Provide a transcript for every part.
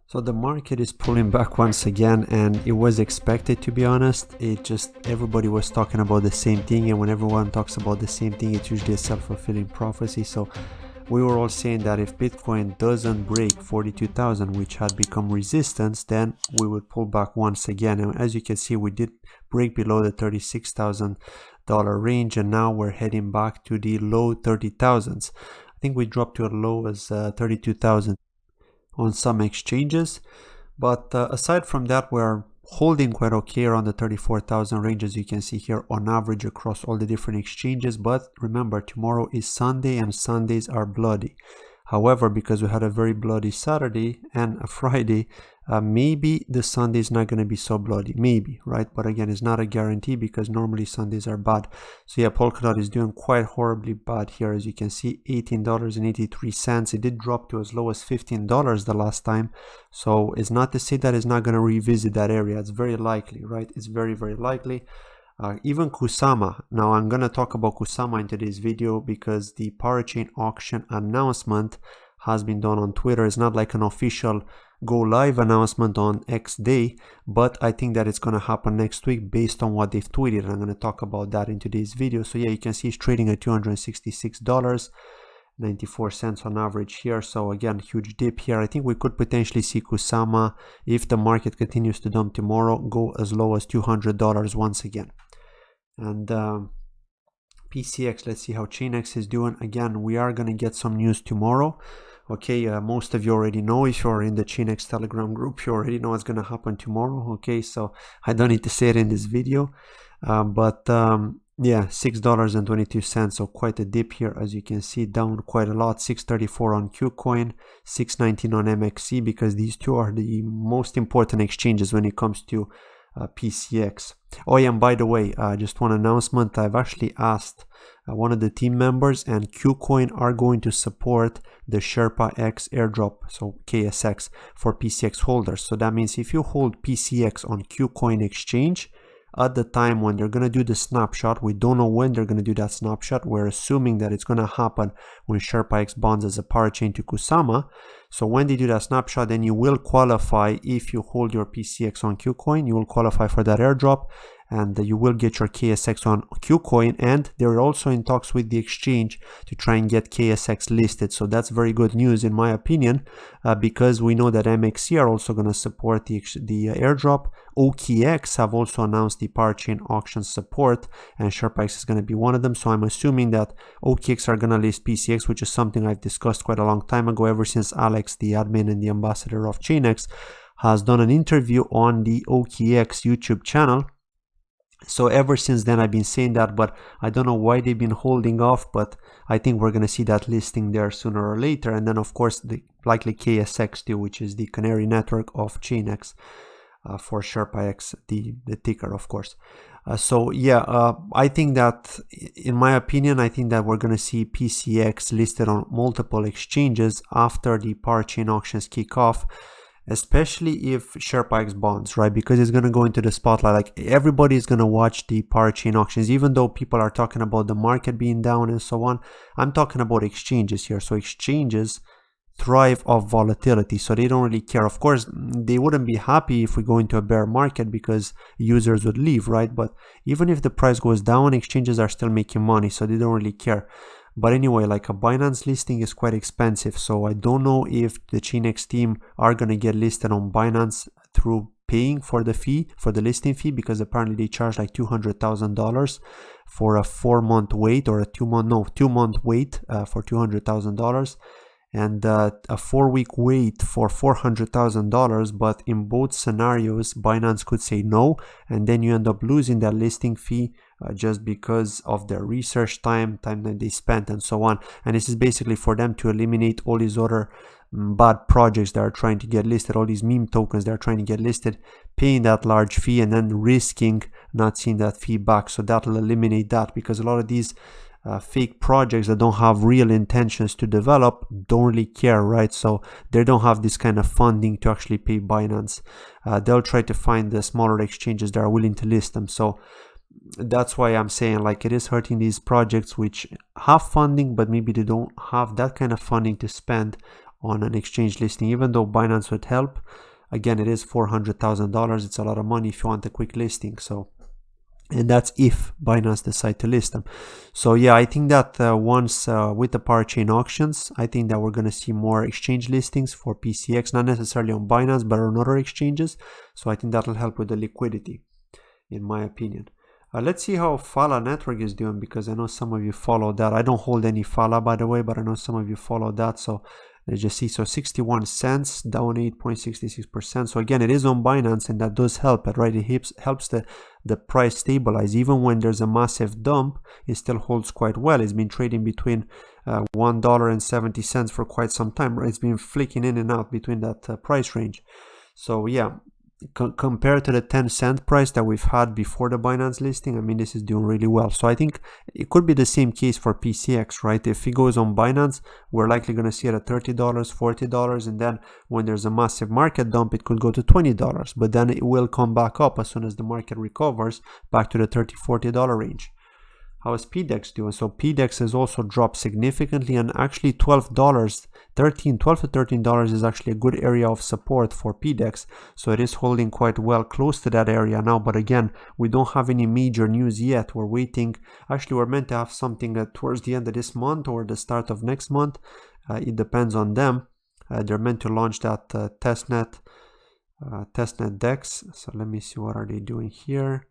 So the market is pulling back once again, and it was expected, to be honest. It just, everybody was talking about the same thing, and when everyone talks about the same thing, it's usually a self-fulfilling prophecy. So we were all saying that if Bitcoin doesn't break 42,000, which had become resistance, then we would pull back once again. And as you can see, we did break below the $36,000 range, and now we're heading back to the low 30,000s. I think we dropped to a low as 32,000 on some exchanges, but aside from that, we're holding quite okay around the 34,000 range, as you can see here, on average across all the different exchanges. But remember, tomorrow is Sunday and Sundays are bloody. However, because we had a very bloody Saturday and a Friday, maybe the Sunday is not going to be so bloody, maybe, right? But again, it's not a guarantee because normally Sundays are bad. So yeah, Polkadot is doing quite horribly bad here. As you can see, $18.83. It did drop to as low as $15 the last time. So it's not to say that it's not going to revisit that area. It's very likely, right? It's very, very likely. Even Kusama. Now I'm going to talk about Kusama in today's video because the Parachain auction announcement has been done on Twitter. It's not like an official go live announcement on X day, but I think that it's going to happen next week based on what they've tweeted. I'm going to talk about that in today's video. So yeah, you can see it's trading at $266.94 on average here. So again, huge dip here. I think we could potentially see Kusama, if the market continues to dump tomorrow, go as low as $200 once again. And PCX, let's see how ChainX is doing. Again, we are going to get some news tomorrow. Okay, most of you already know. If you're in the ChainX Telegram group, you already know what's going to happen tomorrow. Okay, so I don't need to say it in this video. Yeah, $6.22, so quite a dip here, as you can see, down quite a lot. 634 on Kucoin, 619 on MXC, because these two are the most important exchanges when it comes to PCX. Oh yeah, and by the way, just one announcement. I've actually asked one of the team members, and Kucoin are going to support the SherpaX airdrop, so KSX, for PCX holders. So that means if you hold PCX on Kucoin exchange, at the time when they're going to do the snapshot, we don't know when they're going to do that snapshot. We're assuming that it's going to happen when SherpaX bonds as a parachain to Kusama. So when they do that snapshot, then you will qualify. If you hold your PCX on Kucoin, you will qualify for that airdrop, and you will get your KSX on Kucoin. And they're also in talks with the exchange to try and get KSX listed. So that's very good news in my opinion, because we know that MXC are also going to support the airdrop. OKX have also announced the Parachain Auctions support, and SherpaX is going to be one of them. So I'm assuming that OKX are going to list PCX, which is something I've discussed quite a long time ago, ever since Alex, the admin and the ambassador of ChainX, has done an interview on the OKX YouTube channel. So ever since then I've been saying that, but I don't know why they've been holding off, but I think we're going to see that listing there sooner or later. And then of course the likely KSX too, which is the Canary network of ChainX, for SherpaX, the ticker, of course. So yeah, I think that, in my opinion, I think that we're going to see PCX listed on multiple exchanges after the Parachain auctions kick off, especially if SherpaX bonds, right? Because it's going to go into the spotlight. Like, everybody is going to watch the Parachain auctions, even though people are talking about the market being down and so on. I'm talking about exchanges here. So exchanges thrive off volatility, so they don't really care. Of course, they wouldn't be happy if we go into a bear market because users would leave, right? But even if the price goes down, exchanges are still making money, so they don't really care. But anyway, like, a Binance listing is quite expensive, so I don't know if the ChainX team are going to get listed on Binance through paying for the fee, for the listing fee, because apparently they charge like $200,000 for a 4-month wait, or a 2-month wait for $200,000. And a 4-week wait for $400,000. But in both scenarios, Binance could say no, and then you end up losing that listing fee just because of their research time that they spent and so on. And this is basically for them to eliminate all these other bad projects that are trying to get listed, all these meme tokens that are trying to get listed, paying that large fee and then risking not seeing that fee back. So that will eliminate that, because a lot of these fake projects that don't have real intentions to develop don't really care, right? So they don't have this kind of funding to actually pay Binance. They'll try to find the smaller exchanges that are willing to list them. So that's why I'm saying, like, it is hurting these projects which have funding, but maybe they don't have that kind of funding to spend on an exchange listing, even though Binance would help. Again, it is $400,000. It's a lot of money if you want a quick listing. So, and that's if Binance decide to list them. So yeah, I think that once with the Parachain Auctions, I think that we're going to see more exchange listings for PCX, not necessarily on Binance, but on other exchanges. So I think that'll help with the liquidity, in my opinion. Let's see how Phala network is doing, because I know some of you follow that. I don't hold any Phala, by the way, but I know some of you follow that. So let's just see. So 61 cents, down 8.66%. So again, it is on Binance, and that does help it, right? It helps the price stabilize. Even when there's a massive dump, it still holds quite well. It's been trading between $1.70 for quite some time, right? It's been flicking in and out between that price range. So yeah, compared to the 10-cent price that we've had before the Binance listing, I mean, this is doing really well. So I think it could be the same case for PCX, right? If it goes on Binance, we're likely going to see it at $30, $40, and then when there's a massive market dump, it could go to $20, but then it will come back up as soon as the market recovers back to the $30, $40 range. How is PDEX doing? So PDEX has also dropped significantly, and actually $12 to $13 is actually a good area of support for PDEX. So it is holding quite well close to that area now. But again, we don't have any major news yet. We're waiting. Actually, we're meant to have something towards the end of this month or the start of next month. It depends on them. They're meant to launch that testnet DEX. So let me see, what are they doing here?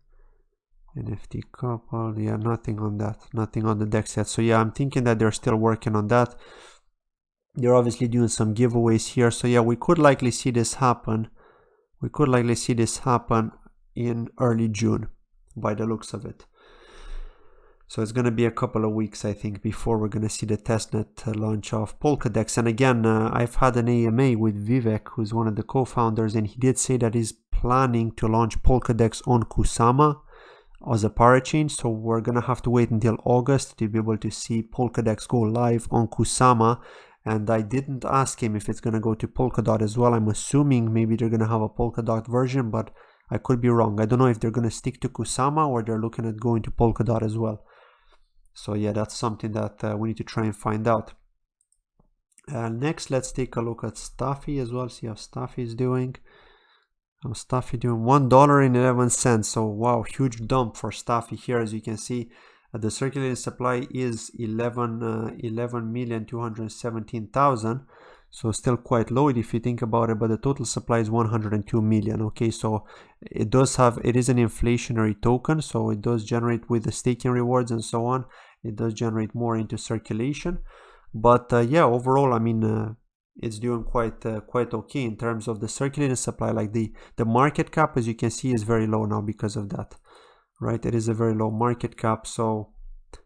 NFT couple, yeah, nothing on that, nothing on the DEX yet. So yeah, I'm thinking that they're still working on that. They're obviously doing some giveaways here. So yeah, we could likely see this happen. We could likely see this happen in early June by the looks of it. So it's going to be a couple of weeks, I think, before we're going to see the testnet launch of Polkadex. And again, I've had an AMA with Vivek, who's one of the co-founders, and he did say that he's planning to launch Polkadex on Kusama as a parachain. So we're gonna have to wait until August to be able to see Polkadex go live on Kusama. And I didn't ask him if it's gonna go to Polkadot as well. I'm assuming maybe they're gonna have a Polkadot version, but I could be wrong. I don't know if they're gonna stick to Kusama or they're looking at going to Polkadot as well. So yeah, that's something that we need to try and find out. Next, let's take a look at Stafi as well, see how Stafi is doing. Stafi doing $1.11. So wow, huge dump for Stafi here. As you can see, the circulating supply is 11,217,000. So still quite low if you think about it, but the total supply is 102 million. Okay, so it is an inflationary token, so it does generate with the staking rewards and so on. It does generate more into circulation, but yeah, overall, I mean, it's doing quite okay in terms of the circulating supply. Like the market cap, as you can see, is very low now because of that, right? It is a very low market cap. So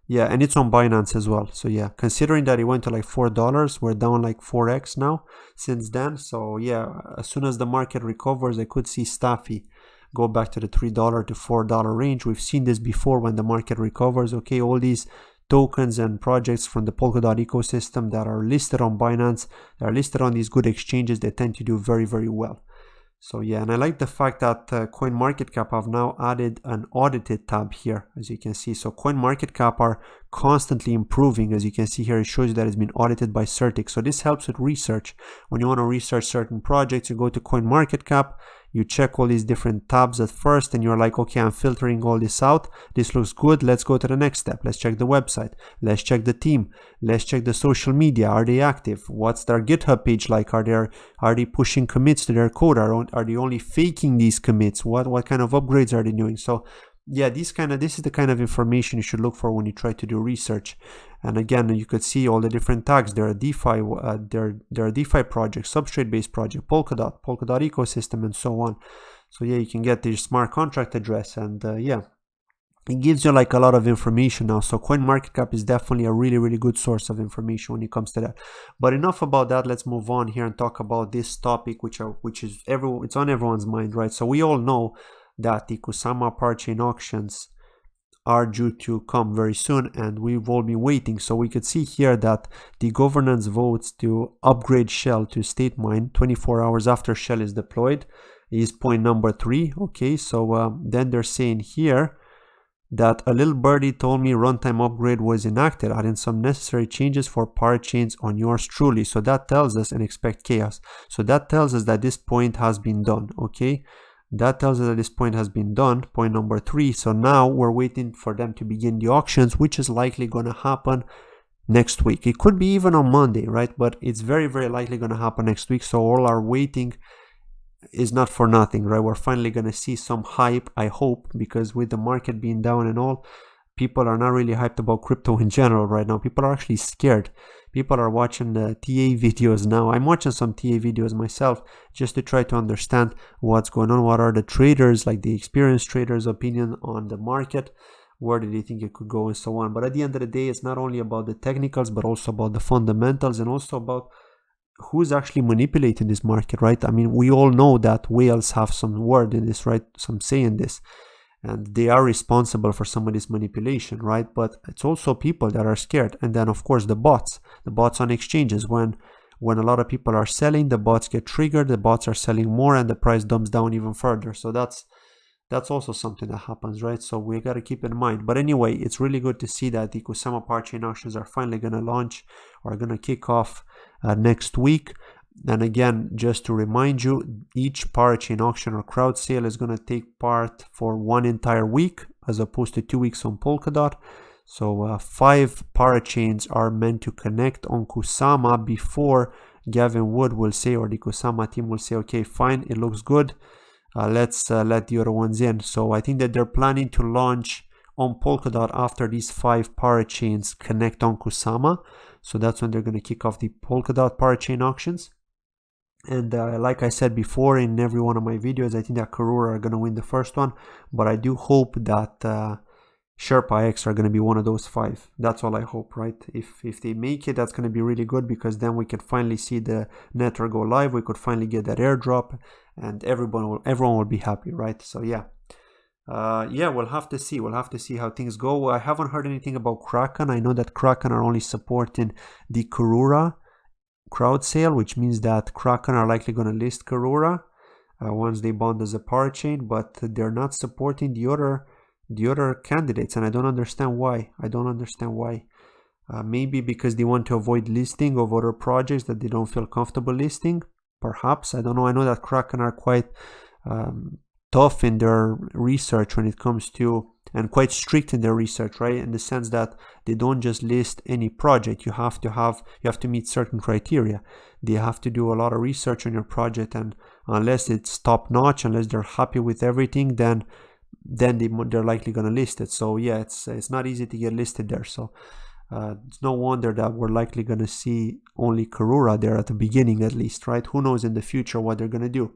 yeah, and it's on Binance as well. So yeah, considering that it went to like $4, we're down like 4x now since then. So yeah, as soon as the market recovers, I could see Stafi go back to the $3 to $4 range. We've seen this before when the market recovers. Okay, all these tokens and projects from the Polkadot ecosystem that are listed on Binance, that are listed on these good exchanges, they tend to do very, very well. So yeah, and I like the fact that CoinMarketCap have now added an audited tab here, as you can see. So CoinMarketCap are constantly improving. As you can see here, it shows you that it's been audited by CertX. So this helps with research. When you want to research certain projects, you go to CoinMarketCap, you check all these different tabs at first, and you're like, okay, I'm filtering all this out. This looks good. Let's go to the next step. Let's check the website. Let's check the team. Let's check the social media. Are they active? What's their GitHub page like? Are they pushing commits to their code? Are they only faking these commits? What kind of upgrades are they doing? So yeah, this is the kind of information you should look for when you try to do research. And again, you could see all the different tags. There are DeFi, there are DeFi projects, substrate-based project, Polkadot ecosystem, and so on. So yeah, you can get the smart contract address, and yeah, it gives you like a lot of information now. So CoinMarketCap is definitely a really, really good source of information when it comes to that. But enough about that. Let's move on here and talk about this topic, which is it's on everyone's mind, right? So we all know that the Kusama Parachain Auctions are due to come very soon, and we've all been waiting. So we could see here that the governance votes to upgrade Shell to state mine 24 hours after Shell is deployed is point number 3. Okay, so then they're saying here that a little birdie told me runtime upgrade was enacted, adding some necessary changes for parachains on yours truly. So that tells us, and expect chaos. So that tells us that this point has been done, okay? That tells us that this point has been done, point number 3. So now we're waiting for them to begin the auctions, which is likely going to happen next week. It could be even on Monday, right? But it's very, very likely going to happen next week. So all our waiting is not for nothing, right? We're finally going to see some hype, I hope, because with the market being down and all, people are not really hyped about crypto in general right now. People are actually scared. People are watching the TA videos now. I'm watching some TA videos myself just to try to understand what's going on. What are the traders, like the experienced traders' opinion on the market? Where do they think it could go and so on? But at the end of the day, it's not only about the technicals, but also about the fundamentals and also about who's actually manipulating this market, right? I mean, we all know that whales have some word in this, right? Some say in this, and they are responsible for some of this manipulation, right? But it's also people that are scared. And then of course the bots on exchanges, when a lot of people are selling, the bots get triggered, the bots are selling more, and the price dumps down even further. So that's also something that happens, right? So we got to keep in mind. But anyway, it's really good to see that the Kusama Parachain Auctions are finally going to launch, or going to kick off next week. And again, just to remind you, each parachain auction or crowd sale is going to take part for 1 entire week as opposed to 2 weeks on Polkadot. So 5 parachains are meant to connect on Kusama before Gavin Wood will say, or the Kusama team will say, okay, fine, it looks good. Let's let the other ones in. So I think that they're planning to launch on Polkadot after these 5 parachains connect on Kusama. So that's when they're going to kick off the Polkadot Parachain Auctions. And like I said before in every one of my videos, I think that Karura are going to win the first one. But I do hope that SherpaX are going to be one of those 5. That's all I hope, right? If they make it, that's going to be really good, because then we can finally see the network go live. We could finally get that airdrop, and everyone will be happy, right? So yeah. Yeah, we'll have to see. We'll have to see how things go. I haven't heard anything about Kraken. I know that Kraken are only supporting the Karura crowd sale, which means that Kraken are likely going to list Karura once they bond as a parachain, but they're not supporting the other candidates, and I don't understand why. Maybe because they want to avoid listing of other projects that they don't feel comfortable listing. Perhaps, I don't know. I know that Kraken are quite tough in their research when it comes to, and quite strict in their research, right? In the sense that they don't just list any project. You have to meet certain criteria. They have to do a lot of research on your project, and unless it's top notch, unless they're happy with everything, then they're likely going to list it. So yeah, it's not easy to get listed there. So it's no wonder that we're likely going to see only Karura there at the beginning, at least, right? Who knows in the future what they're going to do.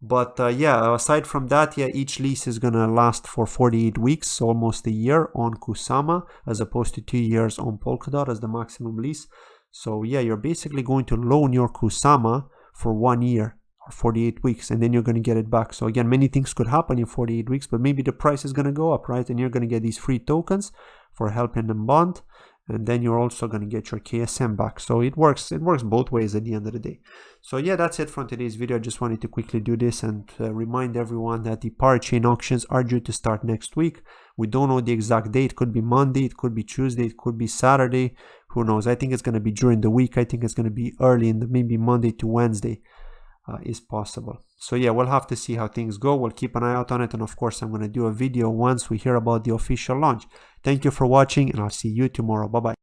But yeah, aside from that, yeah, each lease is going to last for 48 weeks, so almost a year on Kusama, as opposed to 2 years on Polkadot as the maximum lease. So yeah, you're basically going to loan your Kusama for 1 year or 48 weeks, and then you're going to get it back. So again, many things could happen in 48 weeks, but maybe the price is going to go up, right? And you're going to get these free tokens for helping them bond, and then you're also going to get your KSM back. So it works both ways at the end of the day. So yeah, that's it from today's video. I just wanted to quickly do this and remind everyone that the parachain auctions are due to start next week. We don't know the exact date. It could be Monday, it could be Tuesday, it could be Saturday, who knows. I think it's going to be during the week. I think it's going to be early in the, maybe Monday to Wednesday is possible. So yeah, we'll have to see how things go. We'll keep an eye out on it, and of course I'm going to do a video once we hear about the official launch. Thank you for watching, and I'll see you tomorrow. Bye bye.